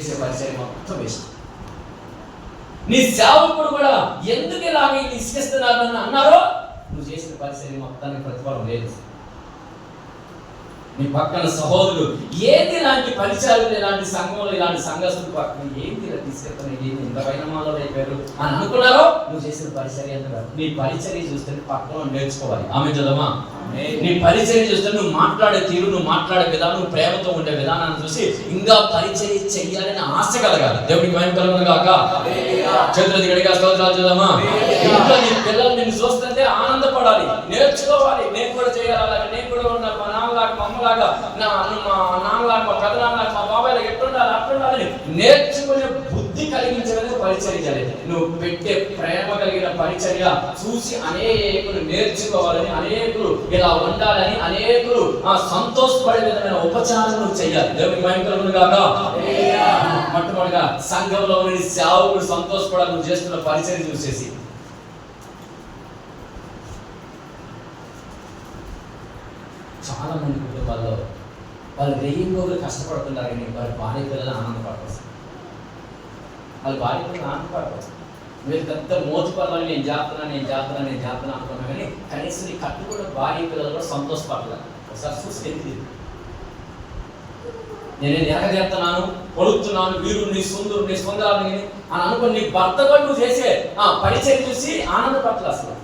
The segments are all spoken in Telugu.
చేసే పరిచయం మొత్తం వేస్ట్. నీ సేవకుడు కూడా ఎందుకు ఇలాగే ఇసుకిస్తున్నారని అన్నారో నువ్వు చేసిన పరిచయం మొత్తానికి ప్రతిఫలం లేదు. నీ పక్కన సహోదరుడు ఏంది ఇలాంటి పరిచయాలు, ఇలాంటి సంఘంలో ఇలాంటి సంఘస్థులు పక్కన ఏంది ఇలా తీసుకెళ్తాను, ఏంది ఇంత పైనమాలో అయిపోయారు అని అనుకున్నారో నువ్వు చేసిన పరిచర్య ఎంత. నీ పరిచర్య చూస్తే పక్కన నేర్చుకోవాలి. ఆమె చదవమా. నీ పరిచర్య చూస్తే నువ్వు మాట్లాడే తీరు, నువ్వు మాట్లాడే విధానం, నువ్వు ప్రేమతో ఉండే విధానాన్ని చూసి ఇంకా పరిచర్య చెయ్యాలని ఆశ కలగాలి. దేవుడికి మహిమ కలుగును గాక. చేతులది గడిగా స్తోత్రాలు చదవమా. ఇంట్లో నీ పిల్లలు నిన్ను చూస్తుంటే ఆనందపడాలి, నేర్చుకోవాలి. నేను కూడా చేయాలి, నేను కూడా ఉండాలి, మా నాన్నలాగా మా అమ్మలాగా, మా నాన్నలాగా మా పెద్దనాన్నలాగా మా బాబాయ్లాగా ఎట్లుండాలి అట్లుండాలి నేర్చుకునే బుద్ధి కలిగించడానికి పరిచర్య చేయాలి. నువ్వు పెట్టే ప్రేమ కలిగిన పరిచర్య చూసి అనేకులు నేర్చుకోవాలని, అనేకులు ఇలా ఉండాలని, అనేకులు సంతోషపడే విధమైన ఉపచారం నువ్వు చేయాలి. దేవునికి మహిమ కలుగును గాక. మొట్టమొదటిగా సంఘంలో సేవకుడు సంతోషపడాలి నువ్వు చేస్తున్న పరిచర్య చూసేసి. చాలా మంది కుటుంబాల్లో వాళ్ళు రెయ్యింగోలు కష్టపడుతున్నారు కానీ వారి భార్య పిల్లలు ఆనందపడవచ్చు. వాళ్ళు భార్య పిల్లలు ఆనందపడవచ్చు. మీరు పెద్ద మోతుపడాలని నేను చేస్తున్నాను అనుకున్నా కానీ కనీసం నీ కట్టుకున్న భార్య పిల్లలు కూడా సంతోషపడలేదు. ఒకసారి చూసి తెలియదు. నేనే ఎరగజేస్తున్నాను, పొడుతున్నాను, వీరుని సుందరుని సుందరాన్ని అని అనుకుని నీ భర్త కూడా నువ్వు చేసే పరిచయం చూసి ఆనందపడలేదు. అసలు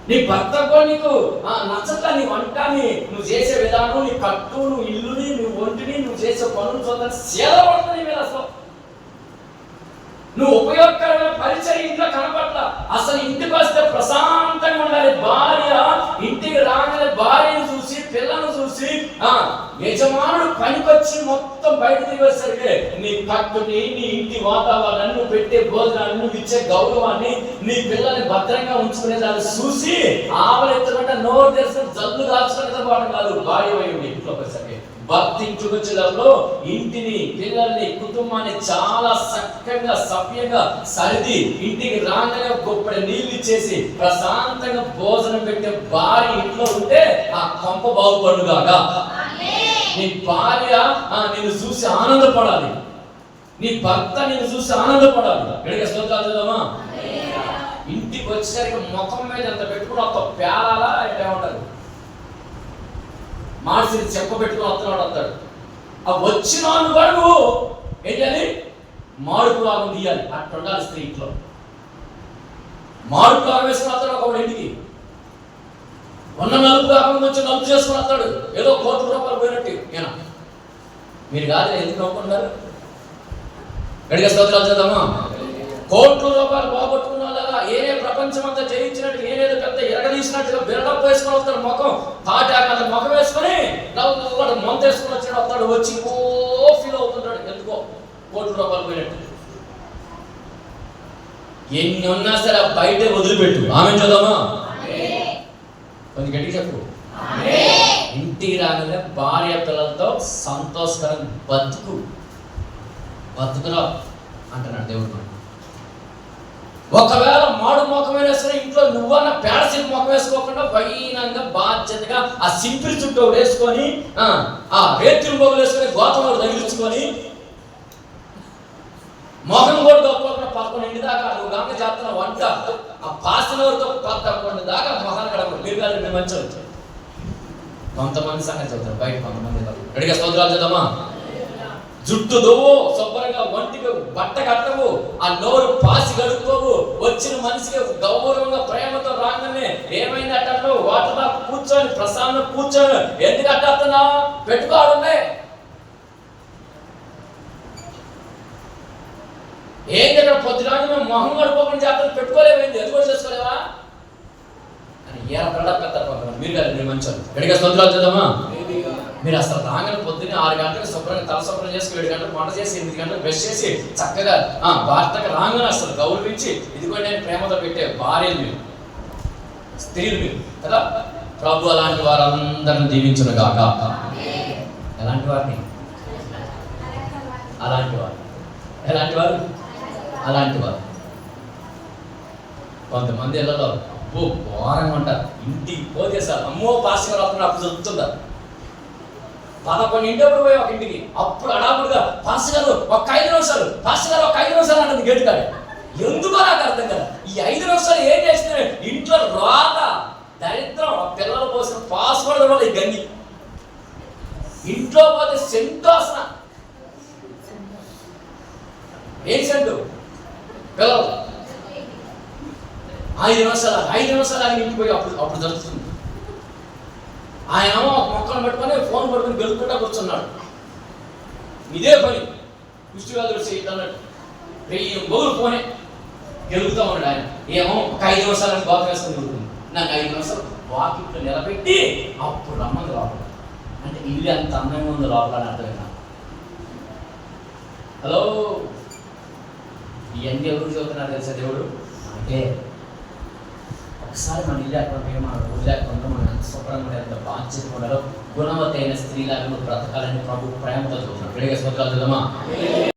నీ భర్త కూడా నీకు నచ్చట్లా. నీ వంటని నువ్వు చేసే విధానం, నీ కట్టు, నువ్వు ఇల్లుని, నువ్వు ఒంటిని, నువ్వు చేసే పనులు చూద్దాన్ని సేద పడుతుంది మీద. అసలు నువ్వు ఉపయోగకరమైన పరిచయం ఇంట్లో కనపట్ల. అసలు ఇంటికి వస్తే ప్రశాంతంగా ఉండాలి. భార్య ఇంటికి రాగానే భార్యను చూసి, పిల్లలను చూసి, యజమానుడు పనికొచ్చి మొత్తం బయట దిగేసరికి నీ కట్టుని, నీ ఇంటి వాతావరణాన్ని, నువ్వు పెట్టే భోజనాన్ని, నువ్వు ఇచ్చే గౌరవాన్ని, నీ పిల్లల్ని భద్రంగా ఉంచుకునే దాన్ని చూసి ఆవలెత్తుకుంటే నోరు తెరిసిన జల్లు దాచుకునే పాటు కాదు. భార్య వైపు ఇంట్లోకి వచ్చేసరికి భర్త ఇంటికి వచ్చేటప్పుడు ఇంటిని, పిల్లల్ని, కుటుంబాన్ని చాలా చక్కగా సభ్యంగా సరిది ఇంటికి రాగానే గొప్ప నీళ్లు ఇచ్చేసి ప్రశాంతంగా భోజనం పెట్టే భార్య ఇంట్లో ఉంటే ఆ కొంప బాగుపడుగాక. నీ భార్య నిన్ను చూసి ఆనందపడాలి, నీ భర్త నిన్ను చూసి ఆనందపడాలి. గడిగా స్తోత్రాలు చదవమా. ఇంటికి వచ్చేసరికి ముఖం మీద ఎంత పెట్టుకుని ఒక పేలాలా అంటే ఉంటారు, మార్చిని చెప్ప పెట్టుకుని వస్తున్నాడు వస్తాడు. ఆ వచ్చిన కూడా నువ్వు ఏం చేయాలి, మాడుపు లాభం తీయాలి. అట్లా ఉండాలి స్త్రీ ఇంట్లో. మాడుపు లాభం వేసుకుని వస్తాడు ఒక ఇంటికి. ఉన్న నలుపు లాభం వచ్చి నలుపు చేసుకుని వస్తాడు. ఏదో ₹1,00,00,000 పోయినట్టు. ఏనా మీరు కాదు ఎందుకు నవ్వుకుంటారు? గడిగా స్తోత్రాలు చేద్దామా. ₹1,00,00,000 పోగొట్టుకున్న వాళ్ళగా ఏనే ప్రపంచం అంతా జయించినట్టు, ఏనేదో పెద్ద ఎరగదీసినట్టుగా బిరడప్ వేసుకుని వస్తాడు. ముఖం తాటాక ముఖం వేసుకొని నవ్వు మొంత వేసుకుని వచ్చాడు. వస్తాడు, వచ్చి ఓ ఫీల్ అవుతుంటాడు. ఎందుకో ₹1,00,00,000 పోయినట్టు. ఎన్ని ఉన్నా సరే బయటే వదిలిపెట్టు. ఆమె చదవమా. కొంచెం గట్టిగా చెప్పు. ఇంటికి రాగానే భార్య పిల్లలతో సంతోషకరంగా బతుకురా అంటున్నాడు దేవుడు. ఒకవేళ మాడు ముఖం వేసుకుని ఇంట్లో నువ్వన్న పేడసిల్ ముఖం వేసుకోకుండా వైనంగా బాధ్యతగా ఆ సింపిరి చుట్టూ వేసుకొని ఆ రేతులు మొగలు వేసుకొని గోతంలో తగిలించుకొని ముఖం కూడా గొప్పకుండా 11 దాకా నువ్వు గంగ చేస్తున్న వంట ఆ పాసినవరితో 11 దాకా మొహాలు కడపడు. మీరు కాదు, మేము మంచి వచ్చారు. కొంతమంది సంగతి చదువుతారు బయట, కొంతమంది రెడీగా స్తోత్రాలు చేద్దామా. జుట్టు దువ్వు, శుభ్రంగా ఒంటికి బట్ట కట్టవు, ఆ నోరు పాసి కడుక్కోవు, వచ్చిన మనిషికి గౌరవంగా ప్రేమతో రాగానే ఏమైంది అట్టవు వాటర్లో కూర్చొని ప్రశాంతంగా కూర్చొని ఎందుకు అట్టేస్తున్నావు పెట్టుకోవాలండి. ఏంటి అక్కడ పొద్దున మేము మొహం కడుక్కోకుండా చేస్తాను పెట్టుకోలేమైంది, అది కూడా చేసుకోలేవా అని ఏ పెద్ద మీరు కాదు, మీరు మంచి గడిగా స్తోత్రాలు చేద్దామా. మీరు అసలు రాగానే పొద్దున్నే 6 గంటలకు శుభ్రంగా తల శుభ్రం చేసి 7 గంటలకు వంట చేసి 8 గంటలకు బ్రష్ చేసి చక్కగా భర్తకు రాగానే అసలు గౌరవించి ఇదిగో నేను ప్రేమతో పెట్టే భార్యలు మీరు, స్త్రీలు మీరు కదా. ప్రభు అలాంటి వారందరిని దీవించును గాక. ఎలాంటి వారిని? అలాంటి వారు. ఎలాంటి వారు? అలాంటి వారు. కొంతమంది ఇళ్లలో అబ్బో ఘోరంగా ఉంటారు. ఇంటికి పోతే సార్ అమ్మో పాస్ గారు అప్పుడు చదువుతుంటారు. 11 పోయి ఒక ఇంటికి, అప్పుడు అడాపుడుగా పాస్టర్ గారు ఒక 5 నిమిషాలు, పాస్టర్ గారు ఒక 5 నిమిషాలు అన్నది గేటు కాదు. ఎందుకో నాకు అర్థం కదా. ఈ 5 నిమిషాలు ఏం చేస్తున్నారు ఇంట్లో రోత దరిద్రం, పిల్లలు పోసిన పాస్వర్డ్ కూడా ఈ గంగి ఇంట్లో పోతే సెంటోసన ఏం సెంటు పిల్లలు 5 నిమిషాలు ఆయన ఇంటికి పోయి అప్పుడు జరుగుతుంది. ఆయన మొక్కలు పెట్టుకొని ఫోన్ పట్టుకుని గెలుపుకుంటా కూర్చున్నాడు. ఇదే పని పుష్టివాదులు చేయటన్నట్టు 1000 బొగులు ఫోనే గెలుపుతా ఉన్నాడు. ఆయన ఏమో ఒక 5 నిమిషాలు బాగా వేసుకొని గెలుపుతుంది. నాకు 5 నిమిషాలు వాకిట్లో నిలబెట్టి అప్పుడు రమ్మంది లోపల. అంటే ఇల్లు అంత అందంగా ఉంది లోపల అని అర్థమైనా. హలో, ఇవన్నీ ఎవరు చదువుతున్నారు తెలుసా? దేవుడు అంటే ఒకసారి మన ఇల్లు లేకుండా మన ఊరు లేకుండా మనం ఎంత శుభ్రంగా ఎంత బాధ్యత ఉండాలో గుణవత్తైన స్త్రీలాగా బ్రతకాలని ప్రభు ప్రేమతో చూస్తున్నాడు.